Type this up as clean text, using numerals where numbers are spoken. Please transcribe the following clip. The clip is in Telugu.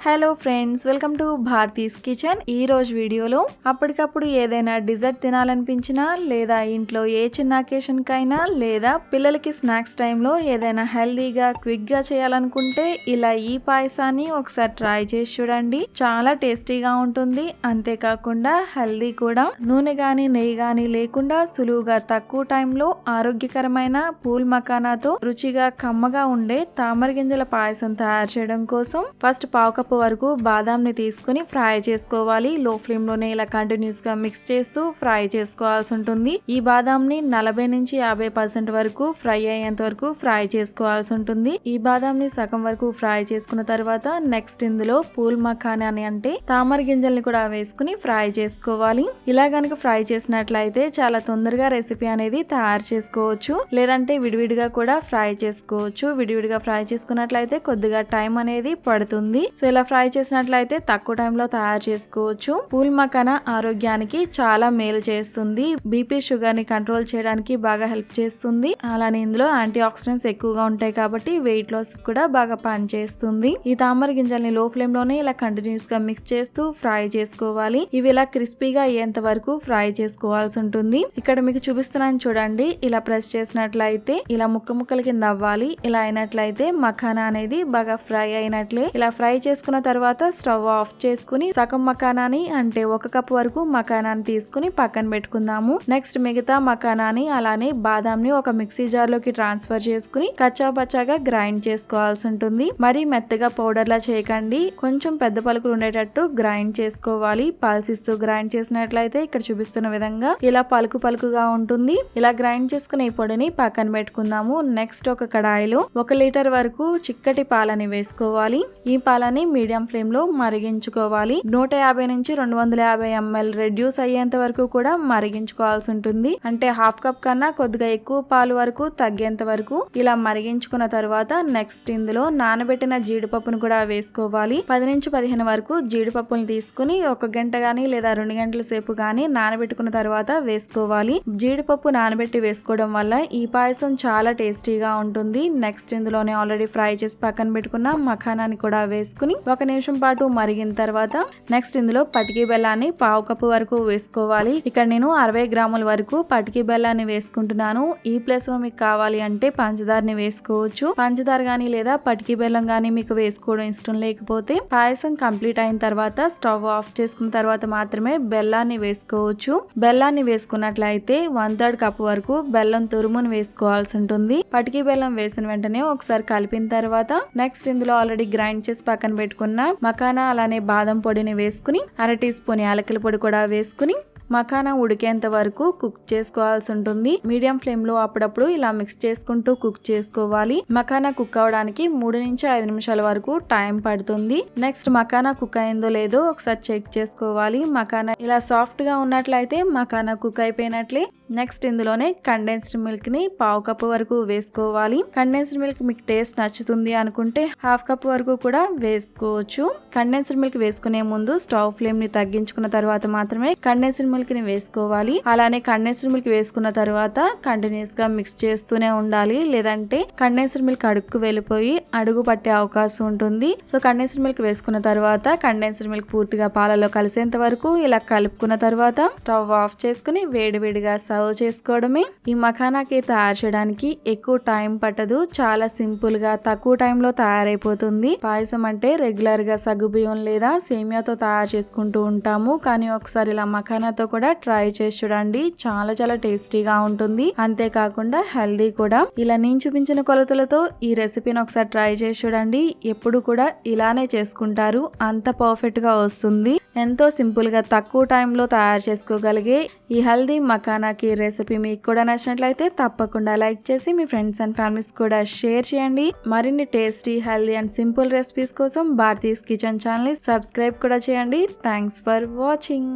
Hello friends, welcome to Bharati's kitchen. ఈ రోజు వీడియోలో అప్పటికప్పుడు ఏదైనా డిజర్ట్ తినాలనిపించినా లేదా ఇంట్లో ఏ చిన్న అకేషన్ కైనా లేదా పిల్లలకి స్నాక్స్ టైంలో ఏదైనా హెల్దీగా క్విక్ గా చేయాలనుకుంటే ఇలా ఈ పాయసాన్ని ఒకసారి ట్రై చేసి చూడండి. చాలా టేస్టీగా ఉంటుంది. అంతేకాకుండా హెల్దీ కూడా. నూనె గాని నెయ్యి గాని లేకుండా సులువుగా తక్కువ టైంలో ఆరోగ్యకరమైన పూల్ మకానాతో రుచిగా కమ్మగా ఉండే తామర గింజల పాయసం తయారు చేయడం కోసం ఫస్ట్ పావు కప్పు వరకు బాదాంని తీసుకుని ఫ్రై చేసుకోవాలి. లో ఫ్లేమ్ లోనే ఇలా కంటిన్యూస్ గా మిక్స్ చేస్తూ ఫ్రై చేసుకోవాల్సి ఉంటుంది. ఈ బాదాంని 40 నుంచి 50% వరకు ఫ్రై అయ్యేంత వరకు ఫ్రై చేసుకోవాల్సి ఉంటుంది. ఈ బాదాంని సగం వరకు ఫ్రై చేసుకున్న తర్వాత నెక్స్ట్ ఇందులో పూల్ మఖానా అంటే తామర గింజల్ని కూడా వేసుకుని ఫ్రై చేసుకోవాలి. ఇలా గనక ఫ్రై చేసినట్లయితే చాలా తొందరగా రెసిపీ అనేది తయారు చేసుకోవచ్చు. లేదంటే విడివిడిగా కూడా ఫ్రై చేసుకోవచ్చు. విడివిడిగా ఫ్రై చేసుకున్నట్లయితే కొద్దిగా టైం అనేది పడుతుంది. సో ఇలా ఫ్రై చేసినట్లయితే తక్కువ టైంలో తయారు చేసుకోవచ్చు. పూల్ మఖానా ఆరోగ్యానికి చాలా మేలు చేస్తుంది. బీపీ షుగర్ ని కంట్రోల్ చేయడానికి బాగా హెల్ప్ చేస్తుంది. అలానే ఇందులో యాంటీ ఆక్సిడెంట్స్ ఎక్కువగా ఉంటాయి కాబట్టి వెయిట్ లాస్ కూడా బాగా పనిచేస్తుంది. ఈ తామర గింజల్ని లో ఫ్లేమ్ లోనే ఇలా కంటిన్యూస్ గా మిక్స్ చేస్తూ ఫ్రై చేసుకోవాలి. ఇవి ఇలా క్రిస్పీగా అయ్యేంత వరకు ఫ్రై చేసుకోవాల్సి ఉంటుంది. ఇక్కడ మీకు చూపిస్తున్నాను చూడండి. ఇలా ప్రెస్ చేసినట్లయితే ఇలా ముక్కల కింద అవ్వాలి. ఇలా అయినట్లయితే మఖానా అనేది బాగా ఫ్రై అయినట్లే. ఇలా ఫ్రై చేసుకున్న తర్వాత స్టవ్ ఆఫ్ చేసుకుని సగం మఖానాని అంటే 1 కప్ వరకు మఖానాని తీసుకుని పక్కన పెట్టుకుందాము. నెక్స్ట్ మిగతా మఖానాని అలానే బాదాంని ఒక మిక్సీ జార్ లోకి ట్రాన్స్ఫర్ చేసుకుని కచ్చా పచ్చాగా గ్రైండ్ చేసుకోవాల్సి ఉంటుంది. మరి మెత్తగా పౌడర్ లా చేయకండి. కొంచెం పెద్ద పలుకులు ఉండేటట్టు గ్రైండ్ చేసుకోవాలి. పల్సిస్తూ గ్రైండ్ చేసినట్లయితే ఇక్కడ చూపిస్తున్న విధంగా ఇలా పలుకుగా ఉంటుంది. ఇలా గ్రైండ్ చేసుకునే ఈ పొడిని పక్కన పెట్టుకుందాము. నెక్స్ట్ ఒక కడాయిలో 1 లీటర్ వరకు చిక్కటి పాలని వేసుకోవాలి. ఈ పాలని మీడియం ఫ్లేమ్ లో మరిగించుకోవాలి. 150 నుంచి 250 ml రెడ్యూస్ అయ్యేంత వరకు కూడా మరిగించుకోవాల్సి ఉంటుంది. అంటే హాఫ్ కప్ కన్నా కొద్దిగా ఎక్కువ పాలు వరకు తగ్గేంత వరకు ఇలా మరిగించుకున్న తర్వాత నెక్స్ట్ ఇందులో నానబెట్టిన జీడిపప్పును కూడా వేసుకోవాలి. 10 నుంచి 15 వరకు జీడిపప్పుని తీసుకుని 1 గంట గానీ లేదా 2 గంటల సేపు గానీ నానబెట్టుకున్న తర్వాత వేసుకోవాలి. జీడిపప్పు నానబెట్టి వేసుకోవడం వల్ల ఈ పాయసం చాలా టేస్టీగా ఉంటుంది. నెక్స్ట్ ఇందులోనే ఆల్రెడీ ఫ్రై చేసి పక్కన పెట్టుకున్న మఖానాని కూడా వేసుకుని 1 నిమిషం పాటు మరిగిన తర్వాత నెక్స్ట్ ఇందులో పటికి బెల్లాన్ని పావు కప్పు వరకు వేసుకోవాలి. ఇక్కడ నేను 60 గ్రాముల వరకు పటికి బెల్లాన్ని వేసుకుంటున్నాను. ఈ ప్లేస్ లో మీకు కావాలి అంటే పంచదారని వేసుకోవచ్చు. పంచదార గానీ లేదా పటికి బెల్లం గానీ మీకు వేసుకోవడం ఇష్టం లేకపోతే పాయసం కంప్లీట్ అయిన తర్వాత స్టవ్ ఆఫ్ చేసుకున్న తర్వాత మాత్రమే బెల్లాన్ని వేసుకోవచ్చు. బెల్లాన్ని వేసుకున్నట్లయితే 1/3 కప్ వరకు బెల్లం తురుమును వేసుకోవాల్సి ఉంటుంది. పటికి బెల్లం వేసిన వెంటనే ఒకసారి కలిపిన తర్వాత నెక్స్ట్ ఇందులో ఆల్రెడీ గ్రైండ్ చేసి పక్కన పెట్టుకున్న మఖానా అలానే బాదం పొడిని వేసుకుని 1/2 టీ స్పూన్ యాలకుల పొడి కూడా వేసుకుని మఖానా ఉడికేంత వరకు కుక్ చేసుకోవాల్సి ఉంటుంది. మీడియం ఫ్లేమ్ లో అప్పుడప్పుడు ఇలా మిక్స్ చేసుకుంటూ కుక్ చేసుకోవాలి. మఖానా కుక్ అవడానికి 3 నుంచి 5 నిమిషాల వరకు టైం పడుతుంది. నెక్స్ట్ మఖానా కుక్ అయిందో లేదో ఒకసారి చెక్ చేసుకోవాలి. మఖానా ఇలా సాఫ్ట్ గా ఉన్నట్లయితే మఖానా కుక్ అయిపోయినట్లే. నెక్స్ట్ ఇందులోనే కండెన్స్డ్ మిల్క్ ని పావు కప్పు వరకు వేసుకోవాలి. కండెన్స్డ్ మిల్క్ మీకు టేస్ట్ నచ్చుతుంది అనుకుంటే హాఫ్ కప్ వరకు కూడా వేసుకోవచ్చు. కండెన్స్డ్ మిల్క్ వేసుకునే ముందు స్టవ్ ఫ్లేమ్ ని తగ్గించుకున్న తర్వాత మాత్రమే కండెన్స్డ్ మిల్క్ ని వేసుకోవాలి. అలానే కండెన్స్డ్ మిల్క్ వేసుకున్న తర్వాత కంటిన్యూస్ గా మిక్స్ చేస్తూనే ఉండాలి. లేదంటే కండెన్స్డ్ మిల్క్ అడుగుకు వెళ్ళిపోయి అడుగు పట్టే అవకాశం ఉంటుంది. సో కండెన్స్డ్ మిల్క్ వేసుకున్న తర్వాత కండెన్స్డ్ మిల్క్ పూర్తిగా పాలలో కలిసేంత వరకు ఇలా కలుపుకున్న తర్వాత స్టవ్ ఆఫ్ చేసుకుని వేడివేడిగా సర్వ్ చేసుకోవడమే. ఈ మఖానాకి తయారు చేయడానికి ఎక్కువ టైం పట్టదు. చాలా సింపుల్ గా తక్కువ టైంలో తయారైపోతుంది. పాయసం అంటే రెగ్యులర్ గా సగ్గుబియ్యం లేదా సేమియాతో తయారు చేసుకుంటూ ఉంటాము. కానీ ఒకసారి ఇలా మఖానాతో కూడా ట్రై చేసి చూడండి. చాలా టేస్టీగా ఉంటుంది. అంతేకాకుండా హెల్దీ కూడా. ఇలా నేను చూపించిన కొలతలతో ఈ రెసిపీని ఒకసారి ట్రై చేసి చూడండి. ఎప్పుడు కూడా ఇలానే చేసుకుంటారు. అంత పర్ఫెక్ట్ గా వస్తుంది. ఎంతో సింపుల్ గా తక్కువ టైంలో తయారు చేసుకోగలిగే ఈ హెల్దీ మఖానాకి రెసిపీ మీకు కూడా నచ్చినట్లయితే తప్పకుండా లైక్ చేసి మీ ఫ్రెండ్స్ అండ్ ఫ్యామిలీస్ కూడా షేర్ చేయండి. మరిన్ని tasty healthy and simple recipes కోసం భారతీస్ కిచెన్ ఛానల్ ని సబ్స్క్రైబ్ కూడా చేయండి. Thanks for watching.